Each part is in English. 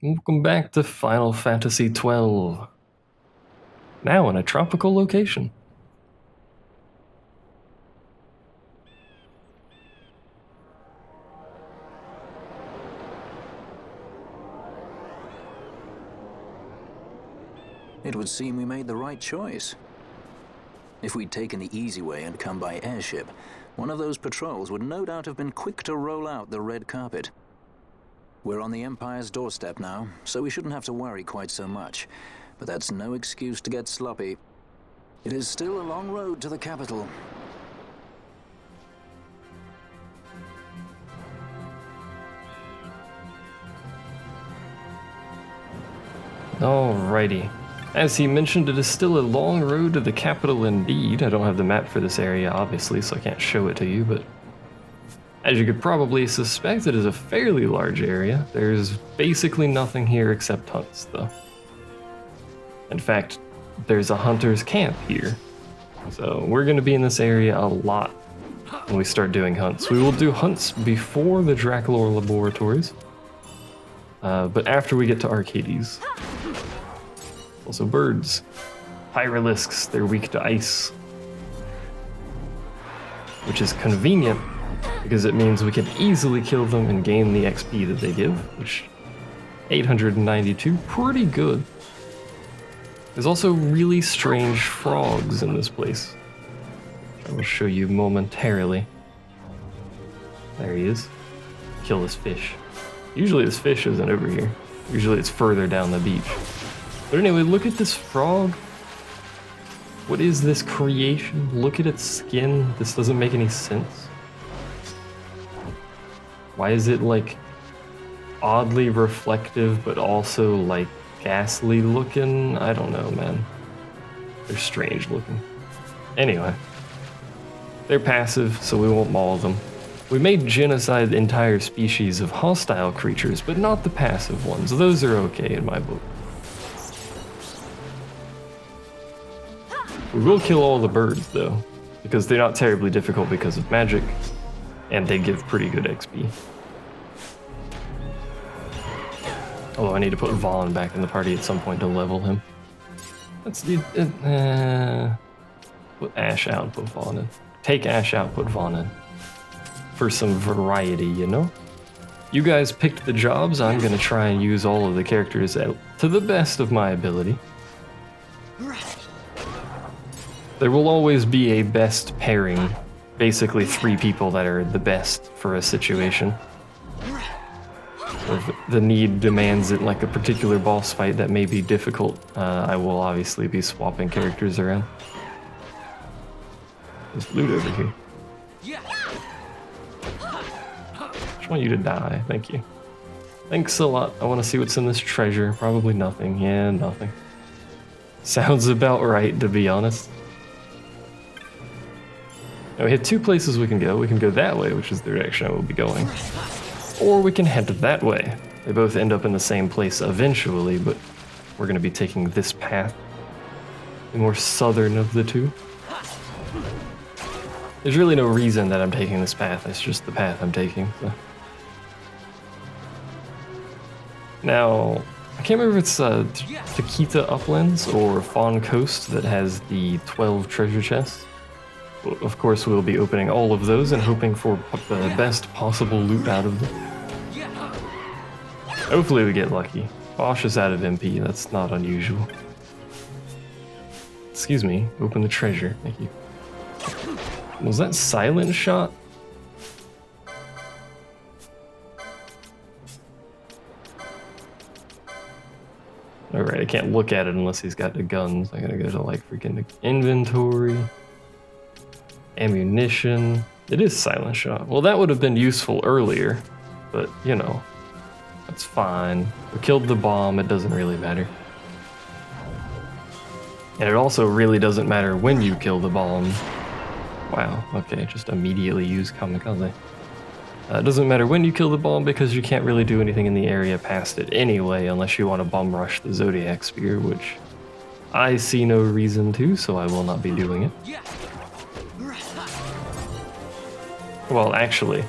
Welcome back to Final Fantasy XII. Now in a tropical location. It would seem we made the right choice. If we'd taken the easy way and come by airship, one of those patrols would no doubt have been quick to roll out the red carpet. We're on the Empire's doorstep now, so we shouldn't have to worry quite so much. But that's no excuse to get sloppy. It is still a long road to the capital. Alrighty. As he mentioned, it is still a long road to the capital indeed. I don't have the map for this area, obviously, so I can't show it to you, but as you could probably suspect, it is a fairly large area. There's basically nothing here except hunts, though. In fact, there's a hunter's camp here. So we're going to be in this area a lot when we start doing hunts. We will do hunts before the Draculor Laboratories, but after we get to Arcades. Also birds. Pyralisks, they're weak to ice. Which is convenient, because it means we can easily kill them and gain the XP that they give, which 892, pretty good. There's also really strange frogs in this place. I will show you momentarily. There he is. Kill this fish. Usually this fish isn't over here. Usually it's further down the beach. But anyway, look at this frog. What is this creation? Look at its skin. This doesn't make any sense. Why is it like oddly reflective but also like ghastly looking? I don't know, man. They're strange looking. Anyway, they're passive, so we won't maul them. We may genocide entire species of hostile creatures, but not the passive ones. Those are okay in my book. We will kill all the birds, though, because they're not terribly difficult because of magic, and they give pretty good XP. Although I need to put Vaughn back in the party at some point to level him. Let's do... put Ash out, put Vaughn in. Take Ash out, put Vaughn in. For some variety, you know? You guys picked the jobs. I'm going to try and use all of the characters to the best of my ability. There will always be a best pairing. Basically 3 people that are the best for a situation. If the need demands it, like a particular boss fight that may be difficult, I will obviously be swapping characters around. There's loot over here. Just want you to die, thank you. Thanks a lot. I want to see what's in this treasure. Probably nothing. Yeah, nothing. Sounds about right, to be honest. Now we have 2 places we can go. We can go that way, which is the direction I will be going. Or we can head that way. They both end up in the same place eventually, but we're going to be taking this path. The more southern of the 2. There's really no reason that I'm taking this path. It's just the path I'm taking. So. Now, I can't remember if it's Takita Uplands or Fawn Coast that has the 12 treasure chests. Of course, we'll be opening all of those and hoping for the best possible loot out of them. Hopefully we get lucky. Bosch is out of MP, that's not unusual. Excuse me, open the treasure, thank you. Was that silent shot? Alright, I can't look at it unless he's got the guns. I gotta go to like freaking inventory. Ammunition. It is silent shot. Well, that would have been useful earlier, but you know, that's fine. We killed the bomb, it doesn't really matter. And it also really doesn't matter when you kill the bomb. Wow, okay, just immediately use Kamikaze. It doesn't matter when you kill the bomb because you can't really do anything in the area past it anyway, unless you want to bum rush the Zodiac Spear, which I see no reason to, so I will not be doing it. Well, actually,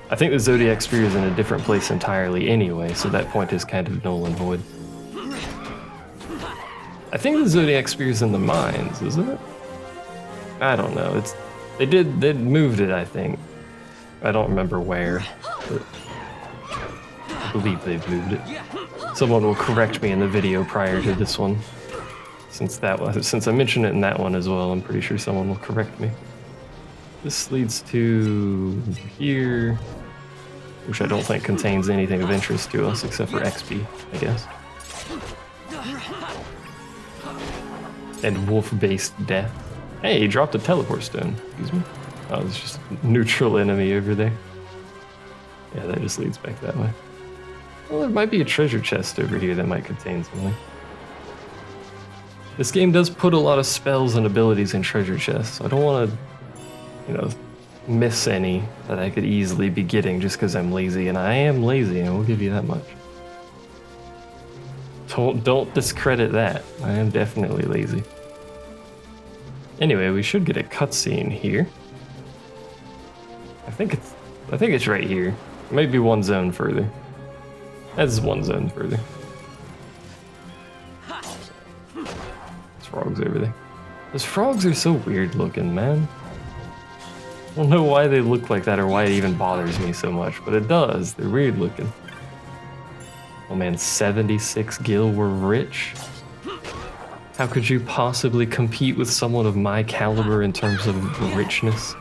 I think the Zodiac Spear is in a different place entirely anyway, so that point is kind of null and void. I think the Zodiac Spear is in the mines, isn't it? I don't know. They moved it, I think. I don't remember where, but I believe they've moved it. Someone will correct me in the video prior to this one. Since I mentioned it in that one as well, I'm pretty sure someone will correct me. This leads to here, which I don't think contains anything of interest to us except for XP, I guess. And wolf-based death. Hey, he dropped a teleport stone. Excuse me. Oh, there's just a neutral enemy over there. Yeah, that just leads back that way. Well, there might be a treasure chest over here that might contain something. This game does put a lot of spells and abilities in treasure chests, so I don't want to, miss any that I could easily be getting just because I'm lazy, and I am lazy, and we'll give you that much. Don't discredit that. I am definitely lazy. Anyway, we should get a cutscene here. I think it's right here. Maybe one zone further. That's one zone further. There's frogs over there. Those frogs are so weird looking, man. I don't know why they look like that or why it even bothers me so much, but it does. They're weird looking. Oh man, 76 gil, we're rich. How could you possibly compete with someone of my caliber in terms of richness?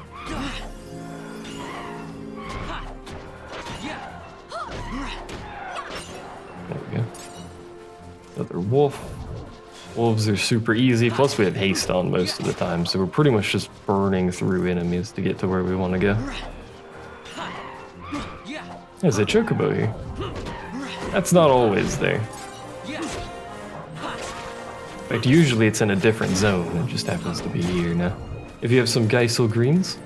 There we go. Another wolf. Wolves are super easy, plus we have haste on most of the time, so we're pretty much just burning through enemies to get to where we want to go. There's a chocobo here. That's not always there. In fact, usually it's in a different zone. It just happens to be here now. If you have some Geisel greens,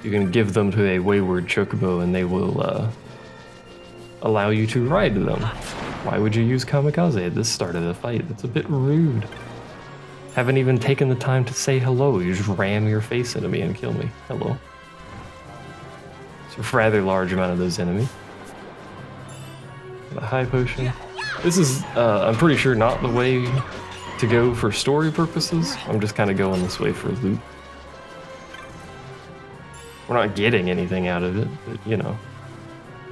you can give them to a wayward chocobo and they will allow you to ride them. Why would you use kamikaze at the start of the fight? That's a bit rude. Haven't even taken the time to say hello. You just ram your face into me and kill me. Hello. It's a rather large amount of those enemies. A high potion. This is, I'm pretty sure, not the way to go for story purposes. I'm just kind of going this way for loot. We're not getting anything out of it, but you know.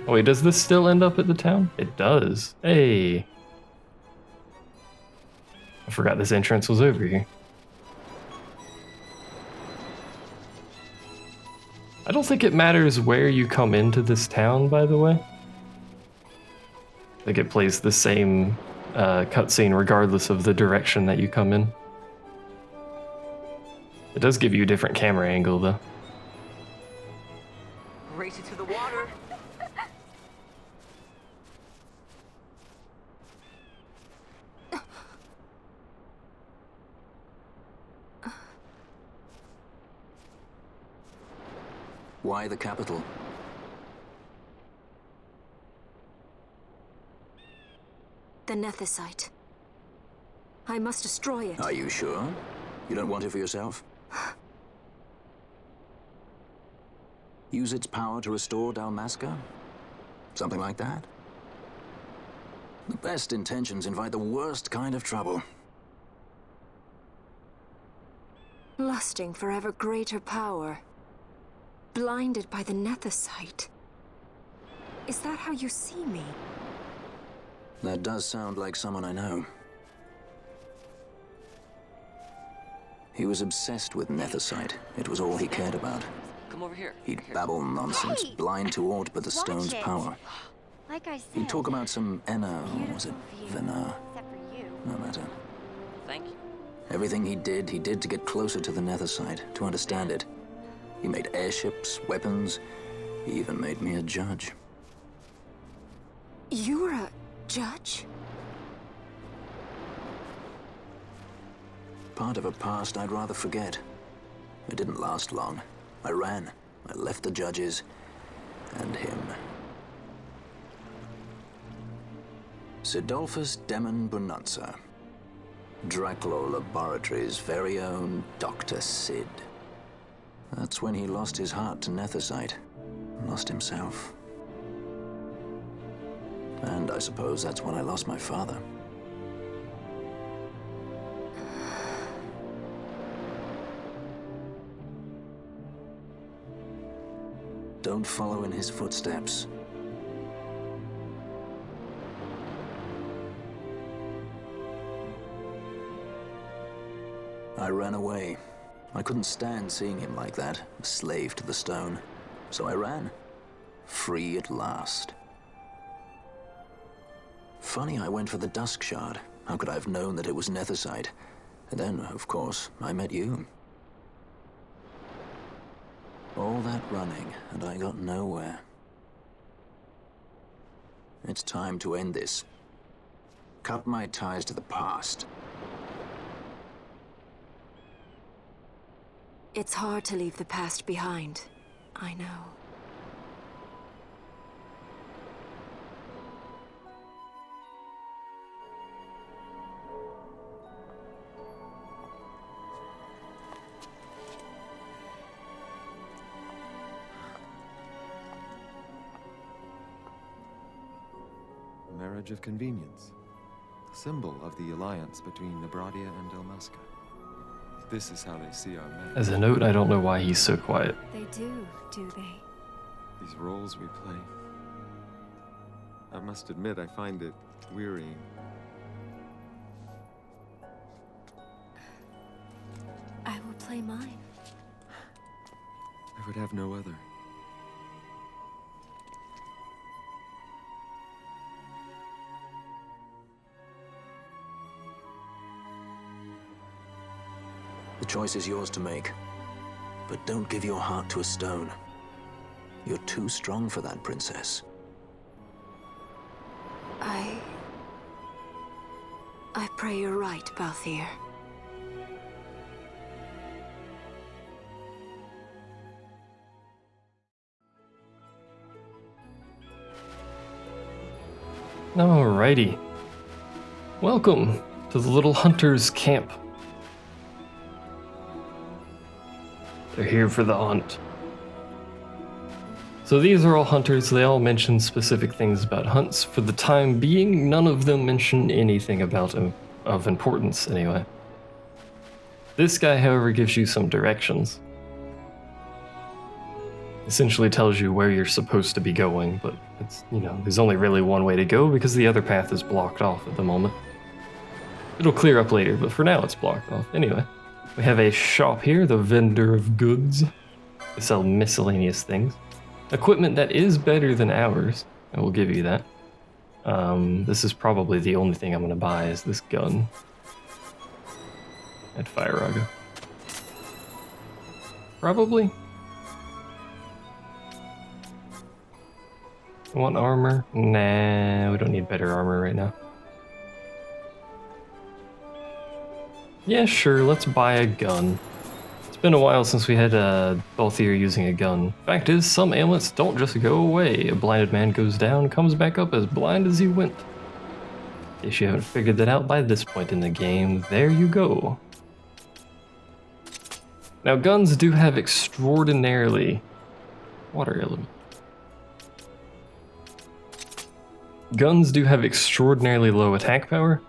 Oh wait, does this still end up at the town? It does. Hey. I forgot this entrance was over here. I don't think it matters where you come into this town, by the way. I think it plays the same cutscene regardless of the direction that you come in. It does give you a different camera angle, though. Race it to the water. Why the capital? The Nethicite. I must destroy it. Are you sure? You don't want it for yourself? Use its power to restore Dalmasca? Something like that? The best intentions invite the worst kind of trouble. Lusting for ever greater power. Blinded by the Nethicite. Is that how you see me? That does sound like someone I know. He was obsessed with Nethicite. It was all he cared about. Come over here. He'd babble nonsense, Hey! blind to aught but the Watch stone's it. power. Like I said, He'd talk about some Enna, or was it beautiful view, Venar? except for you. No matter. Thank you. Everything he did to get closer to the Nethicite, to understand it. He made airships, weapons. He even made me a judge. You were a judge? Part of a past I'd rather forget. It didn't last long. I ran. I left the judges and him. Sidolphus Demon Bonanza. Draculaur Laboratories' very own Dr. Sid. That's when he lost his heart to Nethicite. lost himself. And I suppose that's when I lost my father. Don't follow in his footsteps. I ran away. I couldn't stand seeing him like that, a slave to the stone. So I ran. Free at last. Funny I went for the Dusk Shard. How could I have known that it was Nethicite? And then, of course, I met you. All that running, and I got nowhere. It's time to end this. Cut my ties to the past. It's hard to leave the past behind. I know. Marriage of convenience. Symbol of the alliance between Nebradia and Delmasca. This is how they see our men. As a note, I don't know why he's so quiet. They do they? These roles we play. I must admit, I find it wearying. I will play mine. I would have no other. The choice is yours to make. But don't give your heart to a stone. You're too strong for that, princess. I pray you're right, Balthier. Alrighty. Welcome to the Little Hunters camp. They're here for the hunt. So these are all hunters. They all mention specific things about hunts. For the time being, none of them mention anything about them of importance anyway. This guy, however, gives you some directions. Essentially tells you where you're supposed to be going, but it's, there's only really one way to go because the other path is blocked off at the moment. It'll clear up later, but for now it's blocked off. Anyway, we have a shop here, the vendor of goods. They sell miscellaneous things. Equipment that is better than ours, I will give you that. This is probably the only thing I'm going to buy is this gun. At Fire-Raga. Probably. Want armor? Nah, we don't need better armor right now. Yeah, sure, let's buy a gun. It's been a while since we had Balthier using a gun. Fact is, some ailments don't just go away. A blinded man goes down, comes back up as blind as he went. In case you haven't figured that out by this point in the game, there you go. Now, guns do have extraordinarily... water element. Guns do have extraordinarily low attack power,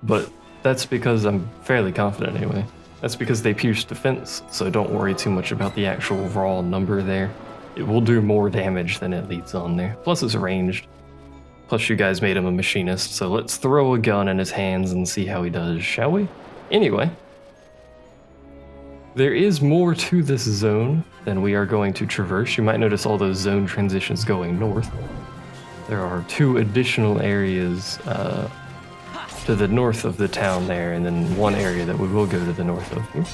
but that's because I'm fairly confident anyway. That's because they pierce defense, so don't worry too much about the actual raw number there. It will do more damage than it leads on there. Plus it's ranged. Plus you guys made him a machinist, so let's throw a gun in his hands and see how he does, shall we? Anyway. There is more to this zone than we are going to traverse. You might notice all those zone transitions going north. There are 2 additional areas to the north of the town there, and then one area that we will go to the north of. Oops.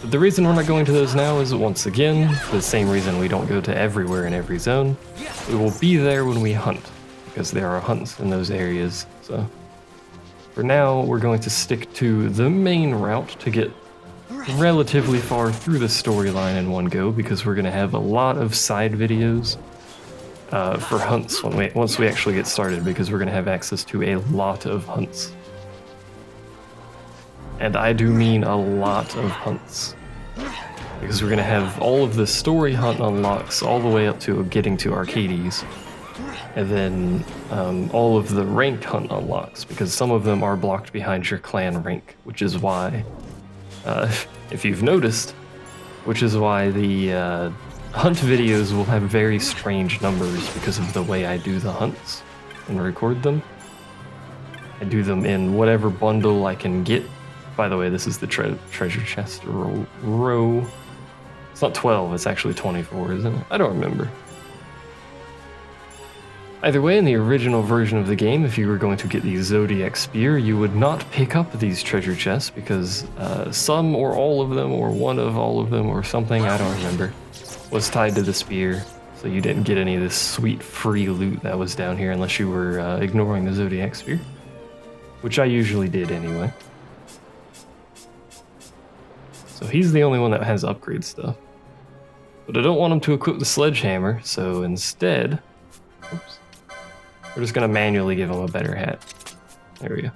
But the reason we're not going to those now is, once again, the same reason we don't go to everywhere in every zone. We will be there when we hunt, because there are hunts in those areas. So for now, we're going to stick to the main route to get relatively far through the storyline in one go, because we're going to have a lot of side videos for hunts once we actually get started, because we're going to have access to a lot of hunts. And I do mean a lot of hunts. because we're going to have all of the story hunt unlocks all the way up to getting to Arcades. And then all of the ranked hunt unlocks, because some of them are blocked behind your clan rank, which is why, if you've noticed, which is why the hunt videos will have very strange numbers because of the way I do the hunts and record them. I do them in whatever bundle I can get. By the way, this is the treasure chest row. It's not 12, it's actually 24, isn't it? I don't remember. Either way, in the original version of the game, if you were going to get the Zodiac Spear, you would not pick up these treasure chests because some or all of them, or one of all of them, or something, I don't remember, was tied to the spear. So you didn't get any of this sweet free loot that was down here unless you were ignoring the Zodiac Spear, which I usually did anyway. So he's the only one that has upgrade stuff. But I don't want him to equip the sledgehammer, so instead, oops, we're just going to manually give him a better hat. There we go.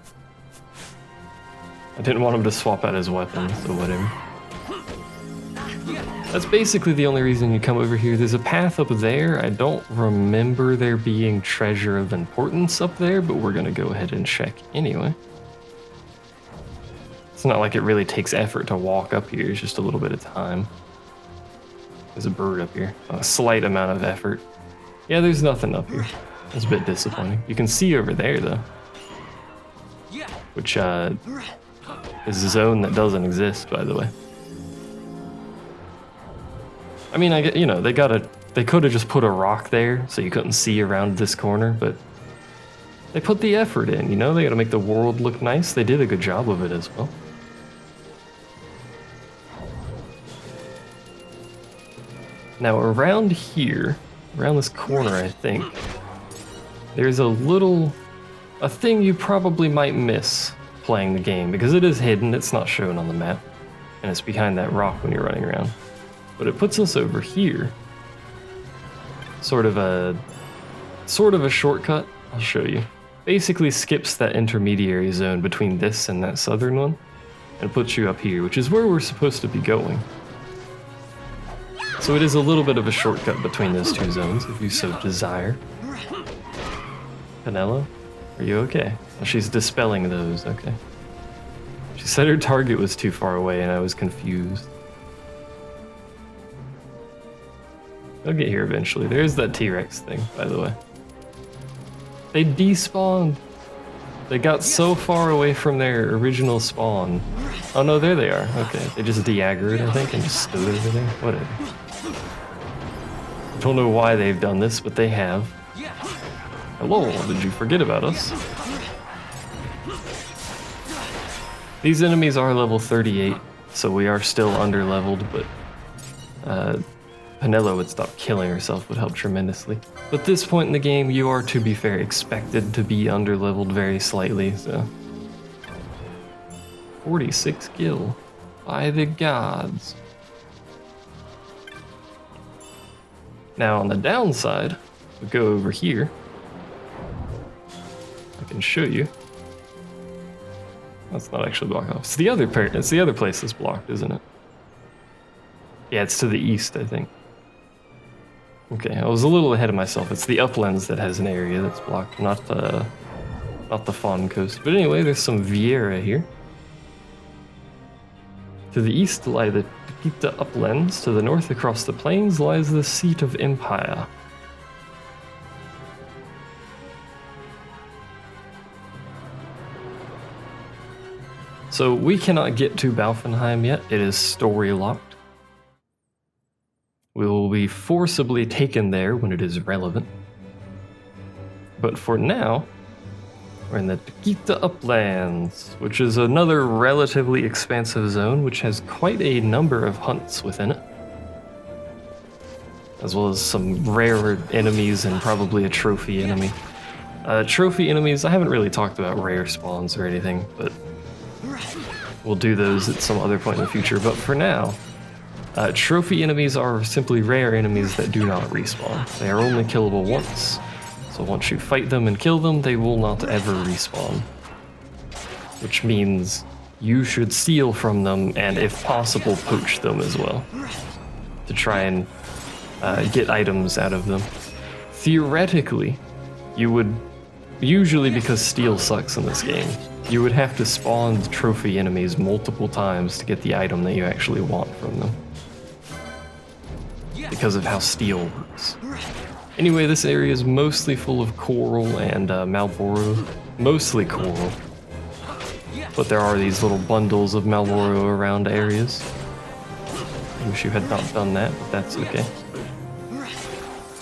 I didn't want him to swap out his weapon, so whatever. That's basically the only reason you come over here. There's a path up there. I don't remember there being treasure of importance up there, but we're going to go ahead and check anyway. It's not like it really takes effort to walk up here. It's just a little bit of time. There's a bird up here. A slight amount of effort. Yeah, there's nothing up here. It's a bit disappointing. You can see over there, though. Which is a zone that doesn't exist, by the way. I mean, they could have just put a rock there so you couldn't see around this corner, but they put the effort in, you know? They gotta make the world look nice. They did a good job of it as well. Now, around here, around this corner, I think, there's a thing you probably might miss playing the game, because it is hidden, it's not shown on the map, and it's behind that rock when you're running around. But it puts us over here. Sort of a shortcut, I'll show you. Basically skips that intermediary zone between this and that southern one, and puts you up here, which is where we're supposed to be going. So it is a little bit of a shortcut between those two zones, if you so desire. Penelo, are you okay? Oh, she's dispelling those, okay. She said her target was too far away and I was confused. They'll get here eventually. There's that T-Rex thing, by the way. They despawned. They got so far away from their original spawn. Oh no, there they are. Okay, they just de-aggroed, I think, and just stood over there. Whatever. I don't know why they've done this, but they have. Hello, did you forget about us? These enemies are level 38, so we are still under-leveled, but Penelo would stop killing herself would help tremendously. But at this point in the game, you are, to be fair, expected to be under-leveled very slightly, so... 46 gil. By the gods. Now on the downside, we go over here. I can show you. That's not actually blocked off. It's the other place that's blocked, isn't it? Yeah, it's to the east, I think. Okay, I was a little ahead of myself. It's the uplands that has an area that's blocked, not the Fawn Coast. But anyway, there's some Vieira here. To the east lie the Tequita uplands. To the north across the plains lies the seat of Empire. So we cannot get to Balfenheim yet. It is story locked. We will be forcibly taken there when it is relevant. But for now, we're in the Tequita Uplands, which is another relatively expansive zone, which has quite a number of hunts within it. As well as some rare enemies and probably a trophy enemy. Trophy enemies, I haven't really talked about rare spawns or anything, but we'll do those at some other point in the future. But for now, trophy enemies are simply rare enemies that do not respawn. They are only killable once. So once you fight them and kill them, they will not ever respawn. Which means you should steal from them and, if possible, poach them as well to try and get items out of them. Theoretically, you would, usually because steal sucks in this game, you would have to spawn the trophy enemies multiple times to get the item that you actually want from them, because of how steal works. Anyway, this area is mostly full of coral and Malboro, mostly coral, but there are these little bundles of Malboro around areas. I wish you had not done that, but that's okay.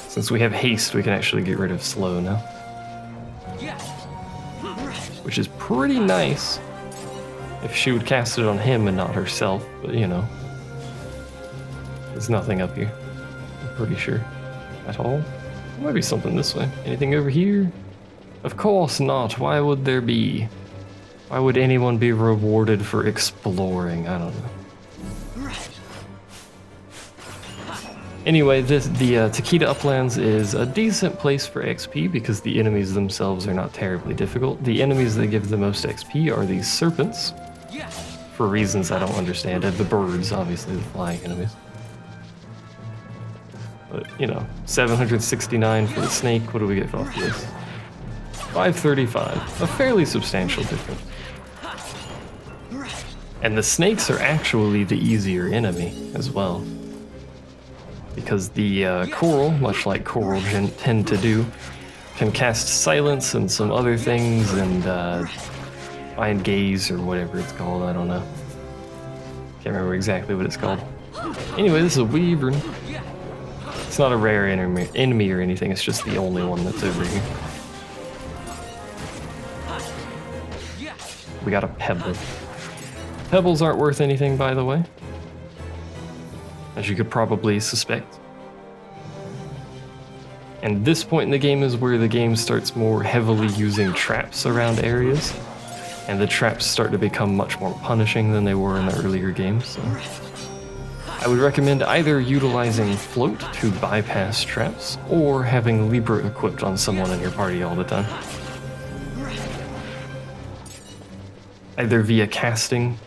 Since we have haste, we can actually get rid of slow now, which is pretty nice if she would cast it on him and not herself, but you know, there's nothing up here, I'm pretty sure, at all. There might be something this way. Anything over here? Of course not. Why would there be? Why would anyone be rewarded for exploring? I don't know. Anyway, the Taquita Uplands is a decent place for XP because the enemies themselves are not terribly difficult. The enemies that give the most XP are these serpents, for reasons I don't understand, and the birds, obviously, the flying enemies. But, you know, 769 for the snake. What do we get off this? 535. A fairly substantial difference. And the snakes are actually the easier enemy as well, because the coral, much like coral tend to do, can cast silence and some other things, and find gaze or whatever it's called. I don't know. Can't remember exactly what it's called. Anyway, this is a wyvern. It's not a rare enemy or anything. It's just the only one that's over here. We got a pebble. Pebbles aren't worth anything, by the way, as you could probably suspect. And this point in the game is where the game starts more heavily using traps around areas, and the traps start to become much more punishing than they were in the earlier games. So I would recommend either utilizing float to bypass traps, or having Libra equipped on someone in your party all the time. Either via casting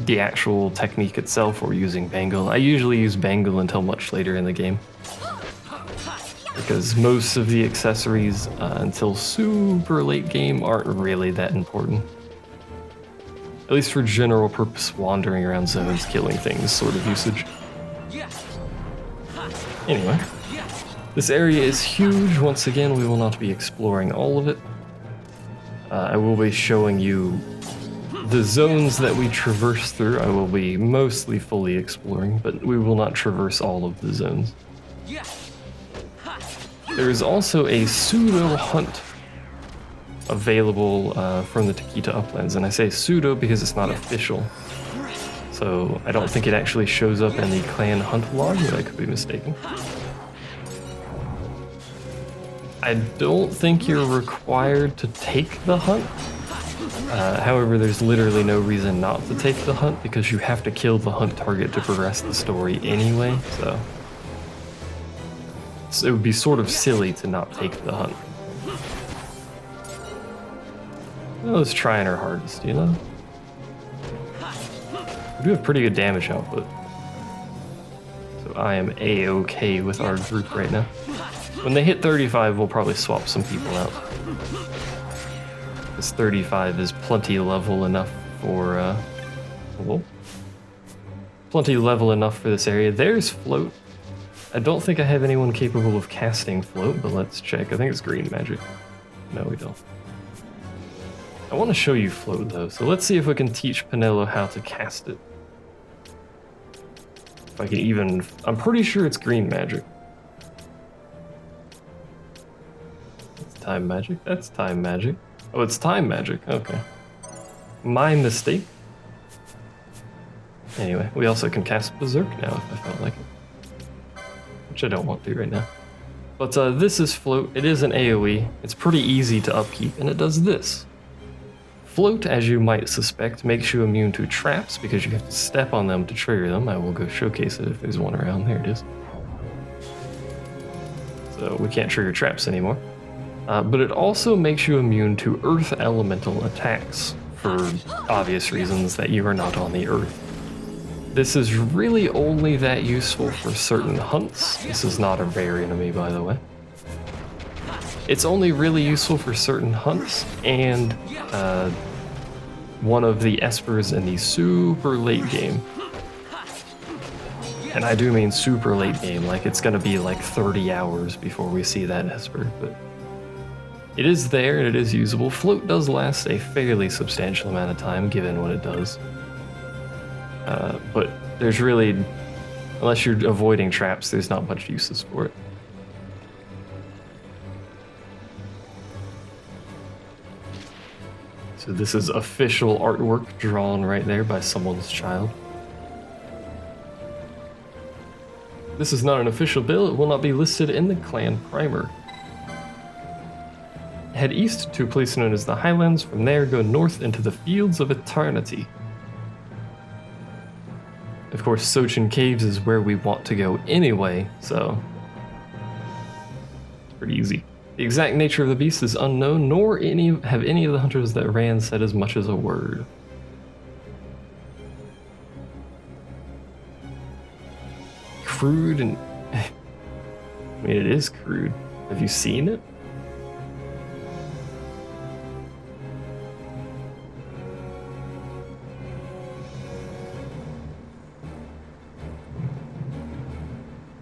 the actual technique itself, or using Bangle. I usually use Bangle until much later in the game, because most of the accessories until super late game aren't really that important. At least for general purpose wandering around zones, killing things sort of usage. Anyway, this area is huge. Once again, we will not be exploring all of it. I will be showing you the zones that we traverse through. I will be mostly fully exploring, but we will not traverse all of the zones. There is also a pseudo hunt available from the Taquita Uplands, and I say pseudo because it's not official. So I don't think it actually shows up in the clan hunt log, but I could be mistaken. I don't think you're required to take the hunt. However, there's literally no reason not to take the hunt, because you have to kill the hunt target to progress the story anyway, so it would be sort of silly to not take the hunt. Let's trying our hardest, you know? We do have pretty good damage output, so I am A-okay with our group right now. When they hit 35, we'll probably swap some people out. This 35 is plenty level enough for, plenty level enough for this area. There's float. I don't think I have anyone capable of casting float, but let's check. I think it's green magic. No, we don't. I want to show you float though, so let's see if we can teach Penelo how to cast it. If I can even, I'm pretty sure it's green magic. It's time magic, that's time magic. Oh, it's time magic, okay. My mistake. Anyway, we also can cast Berserk now if I felt like it. Which I don't want to right now. But this is float, it is an AoE, it's pretty easy to upkeep, and it does this. Float, as you might suspect, makes you immune to traps because you have to step on them to trigger them. I will go showcase it if there's one around. There it is. So we can't trigger traps anymore. But it also makes you immune to earth elemental attacks for obvious reasons that you are not on the Earth. This is really only that useful for certain hunts. This is not a rare enemy, by the way. It's only really useful for certain hunts and one of the espers in the super late game. And I do mean super late game, like it's gonna be like 30 hours before we see that esper, but it is there and it is usable. Float does last a fairly substantial amount of time given what it does. But there's really, unless you're avoiding traps, there's not much uses for it. So this is official artwork drawn right there by someone's child. This is not an official build, it will not be listed in the clan primer. Head east to a place known as the Highlands, from there go north into the Fields of Eternity. Of course, Sochin Caves is where we want to go anyway, so it's pretty easy. The exact nature of the beast is unknown, nor have any of the hunters that ran said as much as a word. Crude and... I mean, it is crude. Have you seen it?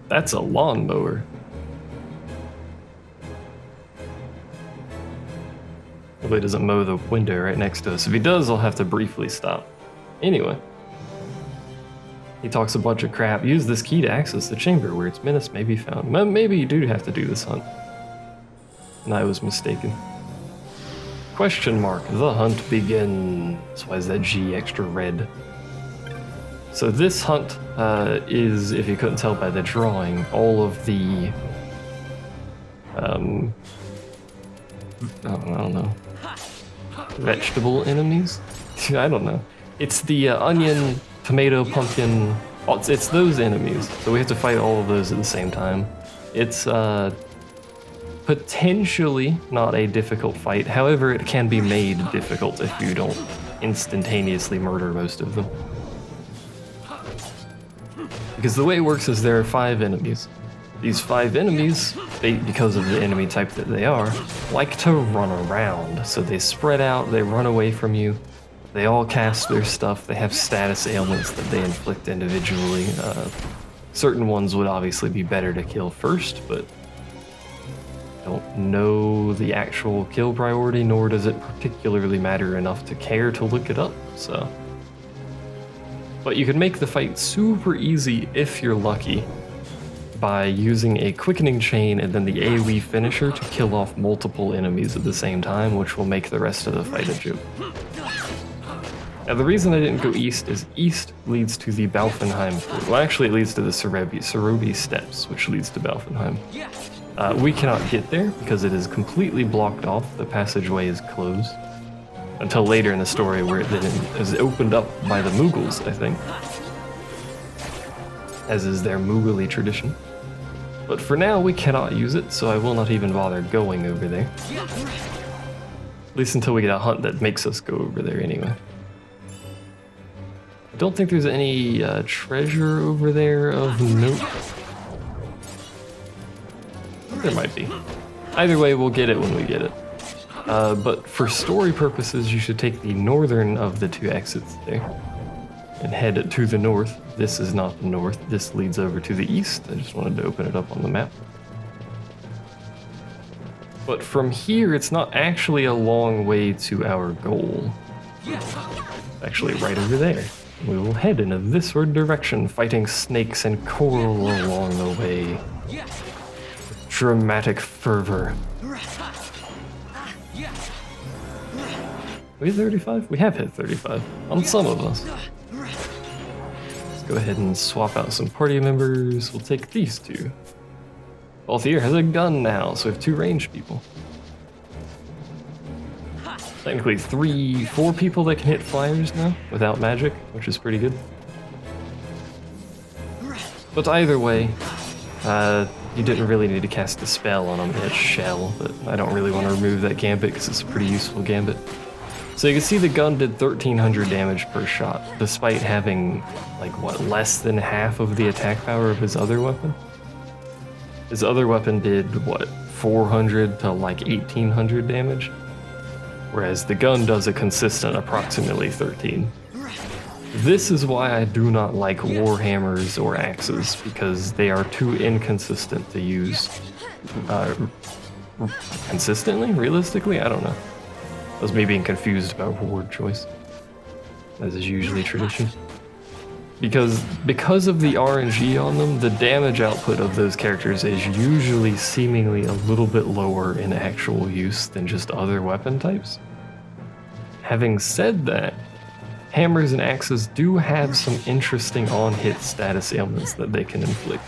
That's a lawnmower. Hopefully he doesn't mow the window right next to us. If he does, I'll have to briefly stop. Anyway. He talks a bunch of crap. Use this key to access the chamber where its menace may be found. Maybe you do have to do this hunt. And I was mistaken. Question mark. The hunt begins. Why is that G extra red? So this hunt is, if you couldn't tell by the drawing, all of the I don't know, vegetable enemies? I don't know. It's the onion, tomato, pumpkin, it's those enemies. So we have to fight all of those at the same time. It's potentially not a difficult fight. However, it can be made difficult if you don't instantaneously murder most of them. Because the way it works is there are 5 enemies. These 5 enemies, because of the enemy type that they are, like to run around. So they spread out, they run away from you, they all cast their stuff, they have status ailments that they inflict individually. Certain ones would obviously be better to kill first, but I don't know the actual kill priority, nor does it particularly matter enough to care to look it up, so. But you can make the fight super easy if you're lucky by using a quickening chain and then the AoE finisher to kill off multiple enemies at the same time, which will make the rest of the fight a joke. Now the reason I didn't go east is east leads to the Balfenheim Fort. Well, actually it leads to the Cerobi Steppes, which leads to Balfenheim. We cannot get there because it is completely blocked off. The passageway is closed. Until later in the story where it then is opened up by the Mughals, I think. As is their Mughali tradition. But for now, we cannot use it, so I will not even bother going over there. At least until we get a hunt that makes us go over there anyway. I don't think there's any treasure over there of note. There might be. Either way, we'll get it when we get it. But for story purposes, you should take the northern of the 2 exits there and head to the north. This is not the north. This leads over to the east. I just wanted to open it up on the map. But from here, it's not actually a long way to our goal. It's actually right over there. We will head in this direction, fighting snakes and coral along the way. Dramatic fervor. We hit 35? We have hit 35. On some of us. Let's go ahead and swap out some party members. We'll take these 2. Balthier has a gun now, so we have 2 ranged people. Technically 4 people that can hit flyers now without magic, which is pretty good. But either way, you didn't really need to cast a spell on him. He had Shell, but I don't really want to remove that gambit because it's a pretty useful gambit. So you can see the gun did 1300 damage per shot, despite having, like, what, less than half of the attack power of his other weapon? His other weapon did, what, 400 to like 1800 damage? Whereas the gun does a consistent approximately 13. This is why I do not like warhammers or axes, because they are too inconsistent to use consistently, realistically, I don't know. That was me being confused about word choice, as is usually tradition. Because of the RNG on them, the damage output of those characters is usually seemingly a little bit lower in actual use than just other weapon types. Having said that, hammers and axes do have some interesting on-hit status ailments that they can inflict.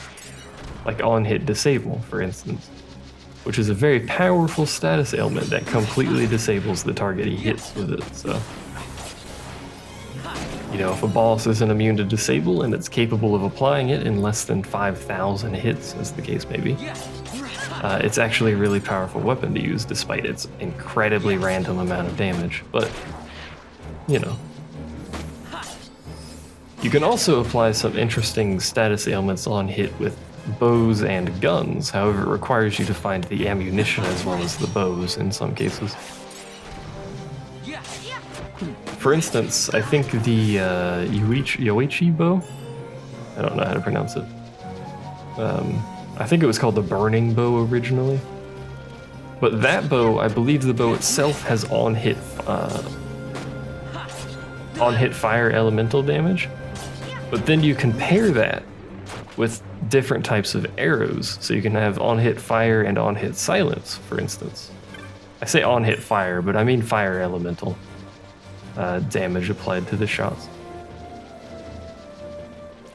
Like on-hit disable, for instance, which is a very powerful status ailment that completely disables the target he hits with it, so... You know, if a boss isn't immune to disable and it's capable of applying it in less than 5,000 hits, as the case may be, it's actually a really powerful weapon to use despite its incredibly random amount of damage, but, you know. You can also apply some interesting status ailments on hit with bows and guns, however it requires you to find the ammunition as well as the bows in some cases. For instance, I think the Yoichi bow, I don't know how to pronounce it. I think it was called the Burning Bow originally. But that bow, I believe the bow itself has on-hit fire elemental damage. But then you can pair that with different types of arrows. So you can have on-hit fire and on-hit silence, for instance. I say on-hit fire, but I mean fire elemental. Damage applied to the shots.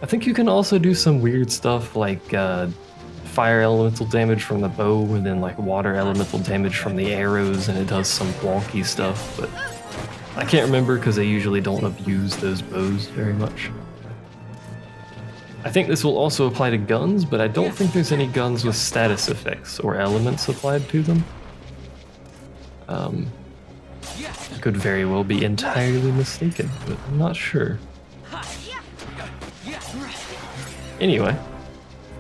I think you can also do some weird stuff like fire elemental damage from the bow and then like water elemental damage from the arrows, and it does some wonky stuff, but I can't remember because I usually don't abuse those bows very much. I think this will also apply to guns, but I don't think there's any guns with status effects or elements applied to them. Could very well be entirely mistaken, but I'm not sure. Anyway,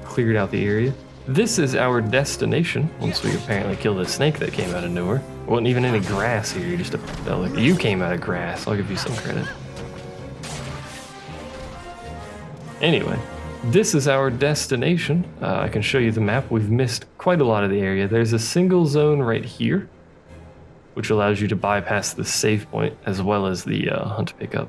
cleared out the area. This is our destination, once we apparently killed a snake that came out of nowhere. Wasn't even any grass here, you came out of grass, I'll give you some credit. Anyway, this is our destination. I can show you the map. We've missed quite a lot of the area. There's a single zone right here, which allows you to bypass the save point as well as the hunt pickup.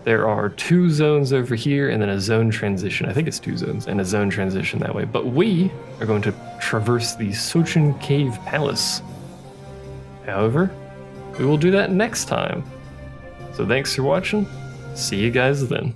There are 2 zones over here and then a zone transition. I think it's 2 zones and a zone transition that way. But we are going to traverse the Sochin Cave Palace. However, we will do that next time. So thanks for watching. See you guys then.